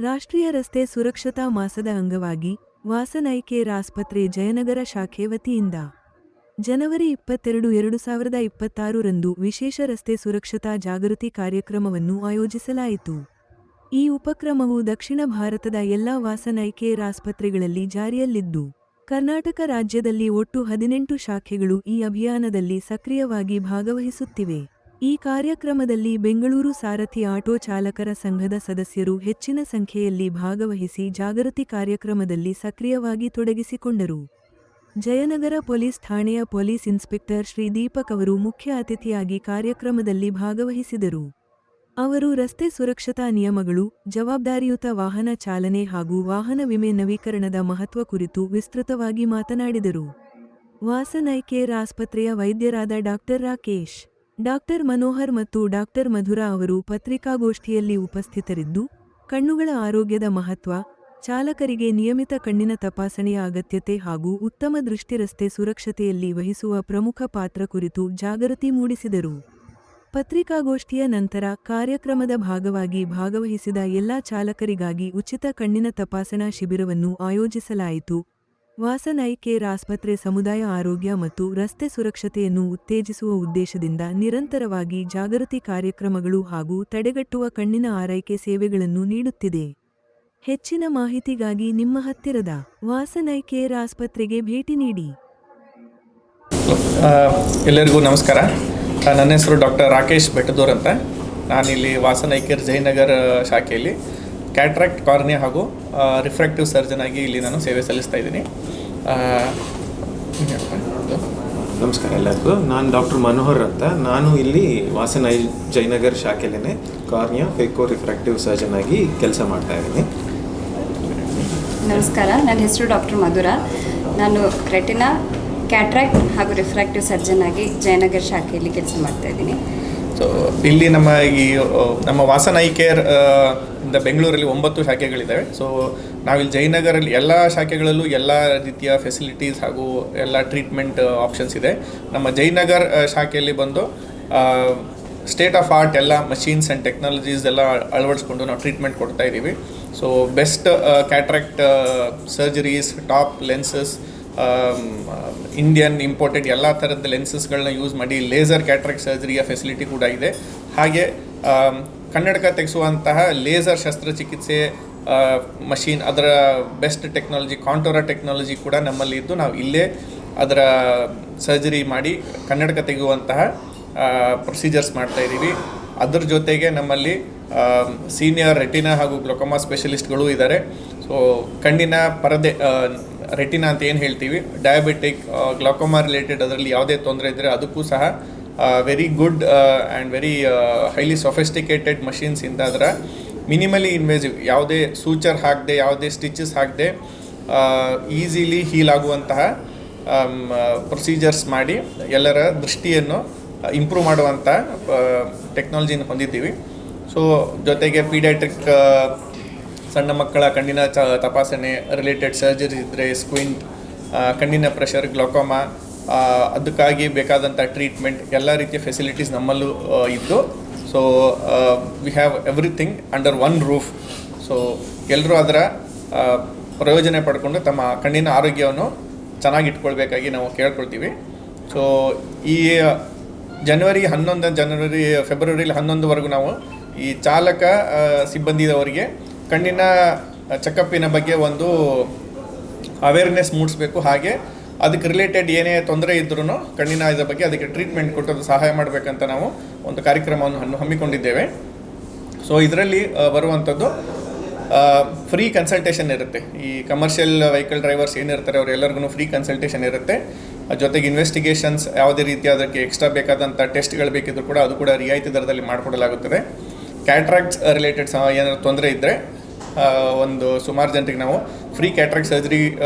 ರಾಷ್ಟ್ರೀಯ ರಸ್ತೆ ಸುರಕ್ಷತಾ ಮಾಸದ ಅಂಗವಾಗಿ ವಾಸನ್ ಐ ಕೇರ್ ಆಸ್ಪತ್ರೆ ಜಯನಗರ ಶಾಖೆ ವತಿಯಿಂದ ಜನವರಿ 22, 2026 ರಂದು ವಿಶೇಷ ರಸ್ತೆ ಸುರಕ್ಷತಾ ಜಾಗೃತಿ ಕಾರ್ಯಕ್ರಮವನ್ನು ಆಯೋಜಿಸಲಾಯಿತು. ಈ ಉಪಕ್ರಮವು ದಕ್ಷಿಣ ಭಾರತದ ಎಲ್ಲಾ ವಾಸನ್ ಐ ಕೇರ್ ಆಸ್ಪತ್ರೆಗಳಲ್ಲಿ ಜಾರಿಯಲ್ಲಿದ್ದು, ಕರ್ನಾಟಕ ರಾಜ್ಯದಲ್ಲಿ ಒಟ್ಟು 18 ಶಾಖೆಗಳು ಈ ಅಭಿಯಾನದಲ್ಲಿ ಸಕ್ರಿಯವಾಗಿ ಭಾಗವಹಿಸುತ್ತಿವೆ. ಈ ಕಾರ್ಯಕ್ರಮದಲ್ಲಿ ಬೆಂಗಳೂರು ಸಾರಥಿ ಆಟೋ ಚಾಲಕರ ಸಂಘದ ಸದಸ್ಯರು ಹೆಚ್ಚಿನ ಸಂಖ್ಯೆಯಲ್ಲಿ ಭಾಗವಹಿಸಿ ಜಾಗೃತಿ ಕಾರ್ಯಕ್ರಮದಲ್ಲಿ ಸಕ್ರಿಯವಾಗಿ ತೊಡಗಿಸಿಕೊಂಡರು. ಜಯನಗರ ಪೊಲೀಸ್ ಠಾಣೆಯ ಪೊಲೀಸ್ ಇನ್ಸ್ಪೆಕ್ಟರ್ ಶ್ರೀ ದೀಪಕ್ ಅವರು ಮುಖ್ಯ ಅತಿಥಿಯಾಗಿ ಕಾರ್ಯಕ್ರಮದಲ್ಲಿ ಭಾಗವಹಿಸಿದರು. ಅವರು ರಸ್ತೆ ಸುರಕ್ಷತಾ ನಿಯಮಗಳು, ಜವಾಬ್ದಾರಿಯುತ ವಾಹನ ಚಾಲನೆ ಹಾಗೂ ವಾಹನ ವಿಮೆ ನವೀಕರಣದ ಮಹತ್ವ ಕುರಿತು ವಿಸ್ತೃತವಾಗಿ ಮಾತನಾಡಿದರು. ವಾಸನ್ ಐ ಕೇರ್ ಆಸ್ಪತ್ರೆಯ ವೈದ್ಯರಾದ ಡಾಕ್ಟರ್ ರಾಕೇಶ್, ಡಾಕ್ಟರ್ ಮನೋಹರ್ ಮತ್ತು ಡಾಕ್ಟರ್ ಮಧುರಾ ಅವರು ಪತ್ರಿಕಾಗೋಷ್ಠಿಯಲ್ಲಿ ಉಪಸ್ಥಿತರಿದ್ದು, ಕಣ್ಣುಗಳ ಆರೋಗ್ಯದ ಮಹತ್ವ, ಚಾಲಕರಿಗೆ ನಿಯಮಿತ ಕಣ್ಣಿನ ತಪಾಸಣೆಯ ಅಗತ್ಯತೆ ಹಾಗೂ ಉತ್ತಮ ದೃಷ್ಟಿ ರಸ್ತೆ ಸುರಕ್ಷತೆಯಲ್ಲಿ ವಹಿಸುವ ಪ್ರಮುಖ ಪಾತ್ರ ಕುರಿತು ಜಾಗೃತಿ ಮೂಡಿಸಿದರು. ಪತ್ರಿಕಾಗೋಷ್ಠಿಯ ನಂತರ ಕಾರ್ಯಕ್ರಮದ ಭಾಗವಾಗಿ ಭಾಗವಹಿಸಿದ ಎಲ್ಲಾ ಚಾಲಕರಿಗಾಗಿ ಉಚಿತ ಕಣ್ಣಿನ ತಪಾಸಣಾ ಶಿಬಿರವನ್ನು ಆಯೋಜಿಸಲಾಯಿತು. ವಾಸನ್ ಐ ಕೇರ್ ಆಸ್ಪತ್ರೆ ಸಮುದಾಯ ಆರೋಗ್ಯ ಮತ್ತು ರಸ್ತೆ ಸುರಕ್ಷತೆಯನ್ನು ಉತ್ತೇಜಿಸುವ ಉದ್ದೇಶದಿಂದ ನಿರಂತರವಾಗಿ ಜಾಗೃತಿ ಕಾರ್ಯಕ್ರಮಗಳು ಹಾಗೂ ತಡೆಗಟ್ಟುವ ಕಣ್ಣಿನ ಆರೈಕೆ ಸೇವೆಗಳನ್ನು ನೀಡುತ್ತಿದೆ. ಹೆಚ್ಚಿನ ಮಾಹಿತಿಗಾಗಿ ನಿಮ್ಮ ಹತ್ತಿರದ ವಾಸನ್ ಐ ಕೇರ್ ಆಸ್ಪತ್ರೆಗೆ ಭೇಟಿ ನೀಡಿ. ಎಲ್ಲರಿಗೂ ನಮಸ್ಕಾರ. ನನ್ನ ಹೆಸರು ಡಾಕ್ಟರ್ ರಾಕೇಶ್ ಬೆಟ್ಟದೂರ್ ಅಂತ. ನಾನಿಲ್ಲಿ ವಾಸನ್ ಐ ಕೇರ್ ಜಯನಗರ ಶಾಖೆಯಲ್ಲಿ ಕ್ಯಾಟ್ರಾಕ್ಟ್, ಕಾರ್ನಿಯಾ ಹಾಗೂ ರಿಫ್ರಾಕ್ಟಿವ್ ಸರ್ಜನ್ ಆಗಿ ಇಲ್ಲಿ ನಾನು ಸೇವೆ ಸಲ್ಲಿಸ್ತಾ ಇದ್ದೀನಿ. ನಮಸ್ಕಾರ ಎಲ್ಲರಿಗೂ. ನಾನು ಡಾಕ್ಟರ್ ಮನೋಹರ್ ಅಂತ. ನಾನು ಇಲ್ಲಿ ವಾಸನ್ ಐ ಜಯನಗರ್ ಶಾಖೆಯಲ್ಲೇ ಕಾರ್ನಿಯಾ ಫೇಕೋ ರಿಫ್ರಾಕ್ಟಿವ್ ಸರ್ಜನ್ ಆಗಿ ಕೆಲಸ ಮಾಡ್ತಾ ಇದ್ದೀನಿ. ನಮಸ್ಕಾರ, ನನ್ನ ಹೆಸರು ಡಾಕ್ಟರ್ ಮಧುರಾ. ನಾನು ರೆಟಿನಾ, ಕ್ಯಾಟ್ರಾಕ್ಟ್ ಹಾಗೂ ರಿಫ್ರಾಕ್ಟಿವ್ ಸರ್ಜನ್ ಆಗಿ ಜಯನಗರ್ ಶಾಖೆಯಲ್ಲಿ ಕೆಲಸ ಮಾಡ್ತಾ ಇದ್ದೀನಿ. ಸೊ ಇಲ್ಲಿ ನಮ್ಮ ವಾಸನ್ ಐ ಕೇರ್ ಇಂದ ಬೆಂಗಳೂರಲ್ಲಿ 9 ಶಾಖೆಗಳಿದ್ದಾವೆ. ಸೊ ನಾವಿಲ್ಲಿ ಜಯನಗರಲ್ಲಿ ಎಲ್ಲ ಶಾಖೆಗಳಲ್ಲೂ ಎಲ್ಲ ರೀತಿಯ ಫೆಸಿಲಿಟೀಸ್ ಹಾಗೂ ಎಲ್ಲ ಟ್ರೀಟ್ಮೆಂಟ್ ಆಪ್ಷನ್ಸ್ ಇದೆ. ನಮ್ಮ ಜಯನಗರ್ ಶಾಖೆಯಲ್ಲಿ ಬಂದು ಸ್ಟೇಟ್ ಆಫ್ ಆರ್ಟ್ ಎಲ್ಲ ಮಷೀನ್ಸ್ ಆ್ಯಂಡ್ ಟೆಕ್ನಾಲಜೀಸ್ ಎಲ್ಲ ಅಳವಡಿಸ್ಕೊಂಡು ನಾವು ಟ್ರೀಟ್ಮೆಂಟ್ ಕೊಡ್ತಾ ಇದ್ದೀವಿ. So best cataract surgeries, top lenses, Indian imported ಎಲ್ಲ ಥರದ ಲೆನ್ಸಸ್ಗಳನ್ನ ಯೂಸ್ ಮಾಡಿ ಲೇಸರ್ ಕ್ಯಾಟ್ರಾಕ್ಟ್ ಸರ್ಜರಿಯ ಫೆಸಿಲಿಟಿ ಕೂಡ ಇದೆ. ಹಾಗೆ ಕನ್ನಡಕ ತೆಗೆಸುವಂತಹ ಲೇಸರ್ ಶಸ್ತ್ರಚಿಕಿತ್ಸೆ ಮಷೀನ್, ಅದರ ಬೆಸ್ಟ್ ಟೆಕ್ನಾಲಜಿ ಕಾಂಟೋರಾ ಟೆಕ್ನಾಲಜಿ ಕೂಡ ನಮ್ಮಲ್ಲಿ ಇದ್ದು ನಾವು ಇಲ್ಲೇ ಅದರ ಸರ್ಜರಿ ಮಾಡಿ ಕನ್ನಡಕ ತೆಗೆಯುವಂತಹ ಪ್ರೊಸೀಜರ್ಸ್ ಮಾಡ್ತಾಯಿದ್ದೀವಿ. ಅದರ ಜೊತೆಗೆ ನಮ್ಮಲ್ಲಿ ಸೀನಿಯರ್ ರೆಟಿನಾ ಹಾಗೂ ಗ್ಲೋಕೋಮಾ ಸ್ಪೆಷಲಿಸ್ಟ್ಗಳು ಇದ್ದಾರೆ. ಸೊ ಕಣ್ಣಿನ ಪರದೆ, ರೆಟಿನಾ ಅಂತ ಏನು ಹೇಳ್ತೀವಿ, ಡಯಾಬಿಟಿಕ್, ಗ್ಲೋಕೋಮಾ ರಿಲೇಟೆಡ್ ಅದರಲ್ಲಿ ಯಾವುದೇ ತೊಂದರೆ ಇದ್ದರೆ ಅದಕ್ಕೂ ಸಹ very good and very highly sophisticated ಮಷೀನ್ಸಿಂದ ಅದರ ಮಿನಿಮಲಿ ಇನ್ವೇಸಿವ್, ಯಾವುದೇ ಸೂಚರ್ ಹಾಕದೆ, ಯಾವುದೇ ಸ್ಟಿಚಸ್ ಹಾಕದೆ ಈಸಿಲಿ ಹೀಲ್ ಆಗುವಂತಹ ಪ್ರೊಸೀಜರ್ಸ್ ಮಾಡಿ ಎಲ್ಲರ ದೃಷ್ಟಿಯನ್ನು ಇಂಪ್ರೂವ್ ಮಾಡುವಂಥ ಟೆಕ್ನಾಲಜಿನ ಹೊಂದಿದ್ದೀವಿ. ಸೊ ಜೊತೆಗೆ ಪೀಡಿಯಾಟ್ರಿಕ್, ಸಣ್ಣ ಮಕ್ಕಳ ಕಣ್ಣಿನ ತಪಾಸಣೆ ರಿಲೇಟೆಡ್ ಸರ್ಜರಿ ಇದ್ದರೆ, ಸ್ಕ್ವಿಂಟ್, ಕಣ್ಣಿನ ಪ್ರೆಷರ್, ಗ್ಲೋಕೋಮಾ, ಅದಕ್ಕಾಗಿ ಬೇಕಾದಂಥ ಟ್ರೀಟ್ಮೆಂಟ್ ಎಲ್ಲ ರೀತಿಯ ಫೆಸಿಲಿಟೀಸ್ ನಮ್ಮಲ್ಲೂ ಇದ್ದು. So we have everything under one roof. So ಎಲ್ಲರೂ ಅದರ ಪ್ರಯೋಜನ ಪಡ್ಕೊಂಡು ತಮ್ಮ ಕಣ್ಣಿನ ಆರೋಗ್ಯವನ್ನು ಚೆನ್ನಾಗಿ ಇಟ್ಕೊಳ್ಬೇಕಾಗಿ ನಾವು ಕೇಳ್ಕೊಳ್ತೀವಿ. ಸೊ ಈ ಫೆಬ್ರವರಿ 11ವರೆಗೂ ನಾವು ಈ ಚಾಲಕ ಸಿಬ್ಬಂದಿದವರಿಗೆ ಕಣ್ಣಿನ ಚೆಕಪ್ಪಿನ ಬಗ್ಗೆ ಒಂದು ಅವೇರ್ನೆಸ್ ಮೂಡಿಸ್ಬೇಕು. ಹಾಗೆ ಅದಕ್ಕೆ ರಿಲೇಟೆಡ್ ಏನೇ ತೊಂದರೆ ಇದ್ರೂ ಕಣ್ಣಿನ ಇದರ ಬಗ್ಗೆ ಅದಕ್ಕೆ ಟ್ರೀಟ್ಮೆಂಟ್ ಕೊಟ್ಟು ಸಹಾಯ ಮಾಡಬೇಕಂತ ನಾವು ಒಂದು ಕಾರ್ಯಕ್ರಮವನ್ನು ಹಮ್ಮಿಕೊಂಡಿದ್ದೇವೆ. ಸೊ ಇದರಲ್ಲಿ ಬರುವಂಥದ್ದು ಫ್ರೀ ಕನ್ಸಲ್ಟೇಷನ್ ಇರುತ್ತೆ. ಈ ಕಮರ್ಷಿಯಲ್ ವೆಹಿಕಲ್ ಡ್ರೈವರ್ಸ್ ಏನಿರ್ತಾರೆ ಅವರೆಲ್ಲರಿಗೂ ಫ್ರೀ ಕನ್ಸಲ್ಟೇಷನ್ ಇರುತ್ತೆ. ಜೊತೆಗೆ ಇನ್ವೆಸ್ಟಿಗೇಷನ್ಸ್, ಯಾವುದೇ ರೀತಿಯ ಅದಕ್ಕೆ ಎಕ್ಸ್ಟ್ರಾ ಬೇಕಾದಂಥ ಟೆಸ್ಟ್ಗಳು ಬೇಕಿದ್ದರೂ ಕೂಡ ಅದು ಕೂಡ ರಿಯಾಯಿತಿ ದರದಲ್ಲಿ ಮಾಡಿಕೊಡಲಾಗುತ್ತದೆ. ಕ್ಯಾಟ್ರಾಕ್ಟ್ಸ್ ರಿಲೇಟೆಡ್ ಏನಾದರೂ ತೊಂದರೆ ಇದ್ದರೆ ಒಂದು ಸುಮಾರು ಜನರಿಗೆ ನಾವು ಫ್ರೀ ಕ್ಯಾಟ್ರಾಕ್ಟ್ ಸರ್ಜರಿ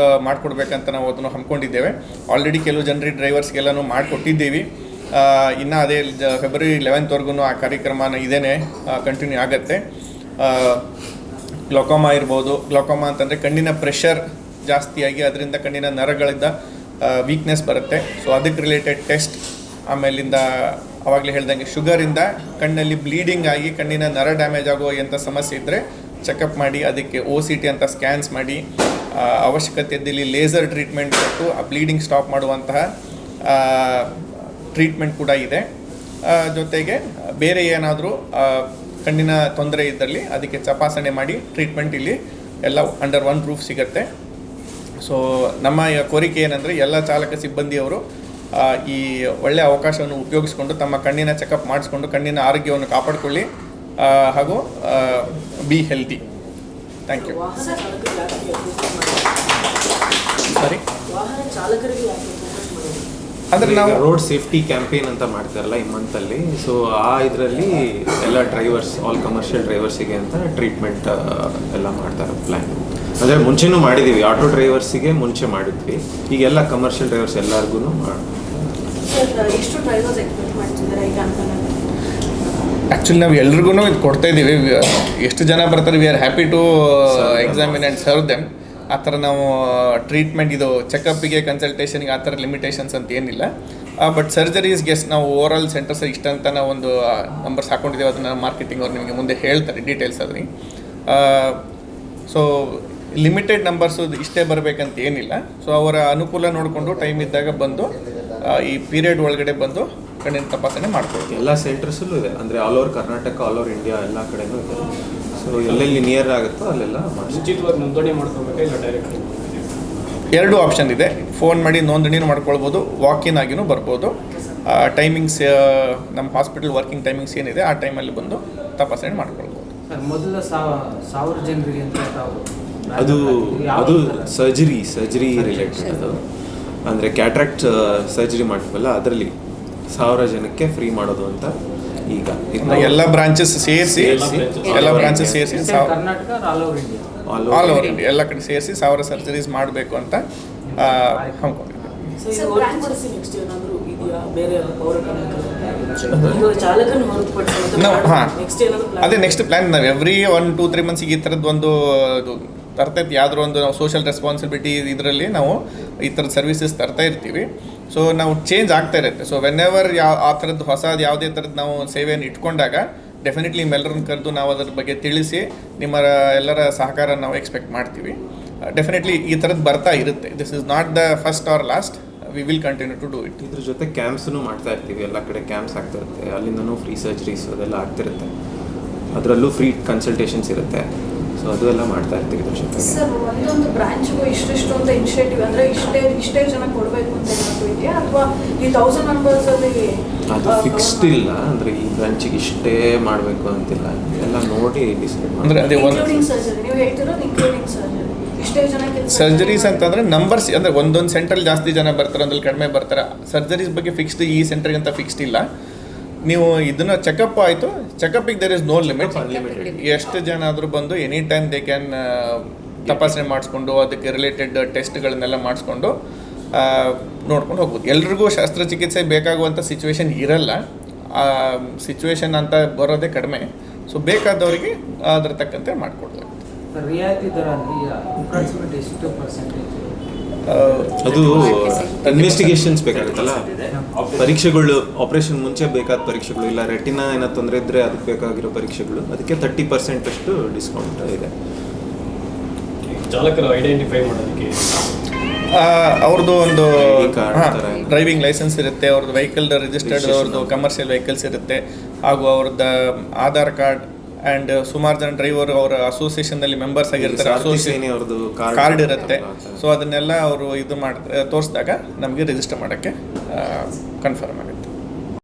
ಮಾಡಿಕೊಡ್ಬೇಕಂತ ನಾವು ಅದನ್ನು ಹಮ್ಮಿಕೊಂಡಿದ್ದೇವೆ. ಆಲ್ರೆಡಿ ಕೆಲವು ಜನರಿಗೆ ಡ್ರೈವರ್ಸ್ಗೆಲ್ಲನೂ ಮಾಡಿಕೊಟ್ಟಿದ್ದೀವಿ. ಇನ್ನು ಅದೇ ಫೆಬ್ರವರಿ 11ವರೆಗೂ ಆ ಕಾರ್ಯಕ್ರಮನ ಇದೇನೆ ಕಂಟಿನ್ಯೂ ಆಗುತ್ತೆ. ಗ್ಲೋಕೋಮಾ ಇರ್ಬೋದು. ಗ್ಲೋಕೋಮಾ ಅಂತಂದರೆ ಕಣ್ಣಿನ ಪ್ರೆಷರ್ ಜಾಸ್ತಿಯಾಗಿ ಅದರಿಂದ ಕಣ್ಣಿನ ನರಗಳಿಂದ ವೀಕ್ನೆಸ್ ಬರುತ್ತೆ. ಸೊ ಅದಕ್ಕೆ ರಿಲೇಟೆಡ್ ಟೆಸ್ಟ್, ಆಮೇಲಿಂದ ಆವಾಗಲೇ ಹೇಳ್ದಂಗೆ ಶುಗರಿಂದ ಕಣ್ಣಲ್ಲಿ ಬ್ಲೀಡಿಂಗ್ ಆಗಿ ಕಣ್ಣಿನ ನರ ಡ್ಯಾಮೇಜ್ ಆಗೋ ಎಂಥ ಸಮಸ್ಯೆ ಇದ್ದರೆ ಚೆಕಪ್ ಮಾಡಿ ಅದಕ್ಕೆ OCT ಅಂತ ಸ್ಕ್ಯಾನ್ಸ್ ಮಾಡಿ ಅವಶ್ಯಕತೆ ಇದ್ದಲ್ಲಿ ಲೇಸರ್ ಟ್ರೀಟ್ಮೆಂಟ್ ಕೊಟ್ಟು ಆ ಬ್ಲೀಡಿಂಗ್ ಸ್ಟಾಪ್ ಮಾಡುವಂತಹ ಟ್ರೀಟ್ಮೆಂಟ್ ಕೂಡ ಇದೆ. ಜೊತೆಗೆ ಬೇರೆ ಏನಾದರೂ ಕಣ್ಣಿನ ತೊಂದರೆ ಇದ್ದಲ್ಲಿ ಅದಕ್ಕೆ ತಪಾಸಣೆ ಮಾಡಿ ಟ್ರೀಟ್ಮೆಂಟ್ ಇಲ್ಲಿ ಎಲ್ಲ ಅಂಡರ್ ಒನ್ ರೂಫ್ ಸಿಗುತ್ತೆ. ಸೊ ನಮ್ಮ ಕೋರಿಕೆ ಏನಂದರೆ ಎಲ್ಲ ಚಾಲಕ ಸಿಬ್ಬಂದಿಯವರು ಈ ಒಳ್ಳೆಯ ಅವಕಾಶವನ್ನು ಉಪಯೋಗಿಸ್ಕೊಂಡು ತಮ್ಮ ಕಣ್ಣಿನ ಚೆಕಪ್ ಮಾಡಿಸ್ಕೊಂಡು ಕಣ್ಣಿನ ಆರೋಗ್ಯವನ್ನು ಕಾಪಾಡಿಕೊಳ್ಳಿ ಹಾಗೂ be healthy. Thank you. Sorry, ಅಂದರೆ ನಾವು ರೋಡ್ ಸೇಫ್ಟಿ ಕ್ಯಾಂಪೇನ್ ಅಂತ ಮಾಡ್ತಾರಲ್ಲ ಈ ಮಂತಲ್ಲಿ, ಸೊ ಆ ಇದರಲ್ಲಿ ಎಲ್ಲ ಡ್ರೈವರ್ಸ್, ಆಲ್ ಕಮರ್ಷಿಯಲ್ ಡ್ರೈವರ್ಸಿಗೆ ಅಂತ ಟ್ರೀಟ್ಮೆಂಟ್ ಎಲ್ಲ ಮಾಡ್ತಾರೆ ಪ್ಲ್ಯಾನ್. ಅಂದರೆ ಮುಂಚೆನೂ ಮಾಡಿದ್ದೀವಿ, ಆಟೋ ಡ್ರೈವರ್ಸಿಗೆ ಮುಂಚೆ ಮಾಡಿದ್ವಿ, ಈಗೆಲ್ಲ ಕಮರ್ಷಿಯಲ್ ಡ್ರೈವರ್ಸ್ ಎಲ್ಲರಿಗೂ ಆ್ಯಕ್ಚುಲಿ ನಾವು ಎಲ್ರಿಗೂ ಇದು ಕೊಡ್ತಾ ಇದ್ದೀವಿ. ಎಷ್ಟು ಜನ ಬರ್ತಾರೆ, we are happy to examine and serve them. ಆ ಥರ ನಾವು ಟ್ರೀಟ್ಮೆಂಟ್ ಇದು ಚೆಕಪ್ಪಿಗೆ ಕನ್ಸಲ್ಟೇಷನ್ಗೆ ಆ ಥರ ಲಿಮಿಟೇಷನ್ಸ್ ಅಂತ ಏನಿಲ್ಲ. ಬಟ್ ಸರ್ಜರೀಸ್ಗೆ ನಾವು ಓವರ್ ಆಲ್ ಸೆಂಟರ್ಸ್ ಇಷ್ಟ ಅಂತ ನಾವು ಒಂದು ನಂಬರ್ಸ್ ಹಾಕ್ಕೊಂಡಿದ್ದೀವಿ. ಅದನ್ನು ಮಾರ್ಕೆಟಿಂಗ್ ಅವ್ರು ನಿಮಗೆ ಮುಂದೆ ಹೇಳ್ತಾರೆ ಡೀಟೇಲ್ಸ್ ಅದ್ರಿ. ಸೊ ಲಿಮಿಟೆಡ್ ನಂಬರ್ಸು ಇಷ್ಟೇ ಬರಬೇಕಂತ ಏನಿಲ್ಲ. ಸೊ ಅವರ ಅನುಕೂಲ ನೋಡಿಕೊಂಡು ಟೈಮ್ ಇದ್ದಾಗ ಬಂದು ಈ ಪೀರಿಯಡ್ ಒಳಗಡೆ ಬಂದು ಕಣ್ಣಿನ ತಪಾಸಣೆ ಮಾಡ್ಕೊಳ್ತೀವಿ. ಎಲ್ಲ ಸೆಂಟರ್ಸಲ್ಲೂ ಇದೆ, ಅಂದರೆ all over Karnataka, all over India ಎಲ್ಲ ಕಡೆನೂ ಇದೆ. ಸೊ ಎಲ್ಲೆಲ್ಲಿ ನಿಯರ್ ಆಗುತ್ತೋ ಅಲ್ಲೆಲ್ಲ ಉಚಿತವಾಗಿ ನೋಂದಣಿ ಮಾಡ್ಕೋಬೇಕಾ ಇಲ್ಲ ಡೈರೆಕ್ಟ್? ಎರಡು ಆಪ್ಷನ್ ಇದೆ. ಫೋನ್ ಮಾಡಿ ನೋಂದಣಿನೂ ಮಾಡ್ಕೊಳ್ಬೋದು, ವಾಕಿನ್ ಆಗಿನೂ ಬರ್ಬೋದು. ಟೈಮಿಂಗ್ಸ್ ನಮ್ಮ ಹಾಸ್ಪಿಟಲ್ ವರ್ಕಿಂಗ್ ಟೈಮಿಂಗ್ಸ್ ಏನಿದೆ ಆ ಟೈಮಲ್ಲಿ ಬಂದು ತಪಾಸಣೆ ಮಾಡ್ಕೊಳ್ಬೋದು. ಸರ್, ಮೊದಲ 1000 ಜನರಿಗೆ ಅಂತ ತಾವು ಅದು ಸರ್ಜರಿ ರಿಲೇಟೆಡ್. ಅದು ಅಂದರೆ ಕ್ಯಾಟ್ರಾಕ್ಟ್ ಸರ್ಜರಿ ಮಾಡ್ತೀವಲ್ಲ, ಅದರಲ್ಲಿ 1000 ಜನಕ್ಕೆ ಫ್ರೀ ಮಾಡೋದು ಅಂತ ಈಗ ಎಲ್ಲ ಬ್ರಾಂಚಸ್ ಸೇರಿಸಿ ಕರ್ನಾಟಕ ಆಲ್ ಓವರ್ ಇಂಡಿಯಾ ಎಲ್ಲ ಕಡೆ ಸೇರಿಸಿ 1000 ಸರ್ಜರೀಸ್ ಮಾಡಬೇಕು ಅಂತ ಹಮ್ಮಿಕೊಂಡಿದ್ದೀವಿ. ಅದೇ ನೆಕ್ಸ್ಟ್ ಪ್ಲ್ಯಾನ್ ನಾವು ಎವ್ರಿ 1-2-3 ಮಂತ್ಸಿಗೆ ಈ ಥರದ್ದು ಒಂದು ತರ್ತೈತಿ. ಯಾವ್ದಾರು ಒಂದು ನಾವು ಸೋಷಿಯಲ್ ರೆಸ್ಪಾನ್ಸಿಬಿಲಿಟಿ ಇದರಲ್ಲಿ ನಾವು ಈ ಥರದ ಸರ್ವಿಸಸ್ ತರ್ತಾ ಇರ್ತೀವಿ. ಸೊ ನಾವು ಚೇಂಜ್ ಆಗ್ತಾ ಇರುತ್ತೆ. ಸೊ ವೆನ್ಎವರ್ ಆ ಥರದ್ದು ಹೊಸದು ಯಾವುದೇ ಥರದ್ದು ನಾವು ಸೇವೆಯನ್ನು ಇಟ್ಕೊಂಡಾಗ ಡೆಫಿನೆಟ್ಲಿ ನಿಮ್ಮೆಲ್ಲರನ್ನ ಕರೆದು ನಾವು ಅದ್ರ ಬಗ್ಗೆ ತಿಳಿಸಿ ನಿಮ್ಮ ಎಲ್ಲರ ಸಹಕಾರ ನಾವು ಎಕ್ಸ್ಪೆಕ್ಟ್ ಮಾಡ್ತೀವಿ. ಡೆಫಿನೆಟ್ಲಿ ಈ ಥರದ್ದು ಬರ್ತಾ ಇರುತ್ತೆ. This is not the first or last. We will continue to do it. ಇದ್ರ ಜೊತೆ ಕ್ಯಾಂಪ್ಸನ್ನು ಮಾಡ್ತಾ ಇರ್ತೀವಿ. ಎಲ್ಲ ಕಡೆ ಕ್ಯಾಂಪ್ಸ್ ಆಗ್ತಿರುತ್ತೆ, ಅಲ್ಲಿಂದನೂ ಫ್ರೀ ಸರ್ಜರೀಸ್ ಅದೆಲ್ಲ ಆಗ್ತಿರುತ್ತೆ. ಅದರಲ್ಲೂ ಫ್ರೀ ಕನ್ಸಲ್ಟೇಷನ್ಸ್ ಇರುತ್ತೆ. ಸೊ ಅದು ಎಲ್ಲ ಮಾಡ್ತಾ ಇರ್ತೀವಿ ಇದ್ರ ಜೊತೆ. ಸರ್, ಒಂದೊಂದು ಬ್ರಾಂಚ್ಗೂ ಇಷ್ಟಿಷ್ಟು ಅಂತ ಇನಿಷಿಯೇಟಿವ್ ಅಂದರೆ ಇಷ್ಟೇ ಜನ ಕೊಡಬೇಕು ಅಂತ ಏನಾದರೂ ಇದೆಯಾ, ಅಥವಾ ಈ 1000 ಮೆಂಬರ್ಸಲ್ಲಿ ಅದು ಫಿಕ್ಸ್ಡ್ ಇಲ್ಲ. ಅಂದರೆ ಈ ಬ್ರಾಂಚಿಗೆ ಇಷ್ಟೇ ಮಾಡಬೇಕು ಅಂತಿಲ್ಲ, ಎಲ್ಲ ನೋಡಿ ಡಿಸೈಡ್ ಅಂದರೆ ಅದೇ ಇನ್ಕ್ಲೂಡಿಂಗ್ ಸರ್ಜರಿ ನೀವು ಹೇಳ್ತಿರೋದು ಇನ್ಕ್ಲೂಡಿಂಗ್ ಸರ್ಜರಿ ಇಷ್ಟೇ ಜನಕ್ಕೆ ಸರ್ಜರೀಸ್ ಅಂತಂದರೆ ನಂಬರ್ಸ್, ಅಂದರೆ ಒಂದೊಂದು ಸೆಂಟ್ರಲ್ಲಿ ಜಾಸ್ತಿ ಜನ ಬರ್ತಾರೆ, ಒಂದಲ್ಲಿ ಕಡಿಮೆ ಬರ್ತಾರೆ. ಸರ್ಜರೀಸ್ ಬಗ್ಗೆ ಫಿಕ್ಸ್ಡ್ ಈ ಸೆಂಟ್ರಿಗೆ ಅಂತ ಫಿಕ್ಸ್ಡ್ ಇಲ್ಲ. ನೀವು ಇದನ್ನು ಚೆಕಪ್ ಆಯಿತು, ಚೆಕಪ್ಪಿಗೆ ದೇರ್ ಇಸ್ ನೋ ಲಿಮಿಟ್. ಎಷ್ಟು ಜನ ಆದರೂ ಬಂದು ಎನಿ ಟೈಮ್ ದೇ ಕ್ಯಾನ್ ತಪಾಸಣೆ ಮಾಡಿಸ್ಕೊಂಡು ಅದಕ್ಕೆ ರಿಲೇಟೆಡ್ ಟೆಸ್ಟ್ಗಳನ್ನೆಲ್ಲ ಮಾಡಿಸ್ಕೊಂಡು ನೋಡ್ಕೊಂಡು ಹೋಗ್ಬೋದು. ಎಲ್ರಿಗೂ ಶಸ್ತ್ರಚಿಕಿತ್ಸೆ ಬೇಕಾಗುವಂಥ ಸಿಚುವೇಶನ್ ಇರಲ್ಲ. ಸಿಚುವೇಶನ್ ಅಂತ ಬರೋದೇ ಕಡಿಮೆ. ಸೊ ಬೇಕಾದವರಿಗೆ ಅದ್ರ ತಕ್ಕಂತೆ ಮಾಡಿಕೊಡ್ಲಾಗುತ್ತೆ. ರಿಯಾಯಿತಿ ದರ ಅಪ್ರಾಕ್ಸಿಮೇಟ್ ಎಷ್ಟು ಪರ್ಸೆಂಟೇಜ್? ಅದು ಇನ್ವೆಸ್ಟಿಗೇಷನ್ಸ್ ಬೇಕಾಗುತ್ತಲ್ಲ, ಪರೀಕ್ಷೆಗಳು, ಆಪರೇಷನ್ ಮುಂಚೆ ಬೇಕಾದ ಪರೀಕ್ಷೆಗಳು, ಇಲ್ಲ ರೆಟಿನಾ ಏನೋ ತೊಂದರೆ ಇದ್ದರೆ ಅದಕ್ಕೆ ಬೇಕಾಗಿರೋ ಪರೀಕ್ಷೆಗಳು, ಅದಕ್ಕೆ 30% ಅಷ್ಟು ಡಿಸ್ಕೌಂಟ್ ಇದೆ. ಚಾಲಕರು ಐಡೆಂಟಿಫೈ ಮಾಡೋದಕ್ಕೆ ಅವ್ರದ್ದು ಒಂದು ID ಡ್ರೈವಿಂಗ್ ಲೈಸೆನ್ಸ್ ಇರುತ್ತೆ, ಅವ್ರದ್ದು ವೆಹಿಕಲ್ ರಿಜಿಸ್ಟರ್ಡ್, ಅವ್ರದ್ದು ಕಮರ್ಷಿಯಲ್ ವೆಹಿಕಲ್ಸ್ ಇರುತ್ತೆ, ಹಾಗೂ ಅವ್ರದ್ದು ಆಧಾರ್ ಕಾರ್ಡ್ ಆ್ಯಂಡ್ ಸುಮಾರು ಜನ ಡ್ರೈವರ್ ಅವರ ಅಸೋಸಿಯೇಷನ್ನಲ್ಲಿ ಮೆಂಬರ್ಸ್ ಆಗಿರ್ತಾರೆ, ಅಸೋಸಿಯೇಷನ್ ಅವ್ರದ್ದು ಕಾರ್ಡ್ ಇರುತ್ತೆ. ಸೊ ಅದನ್ನೆಲ್ಲ ಅವರು ಇದು ಮಾಡಿ ತೋರಿಸಿದಾಗ ನಮಗೆ ರಿಜಿಸ್ಟರ್ ಮಾಡೋಕ್ಕೆ ಕನ್ಫರ್ಮ್ ಆಗುತ್ತೆ.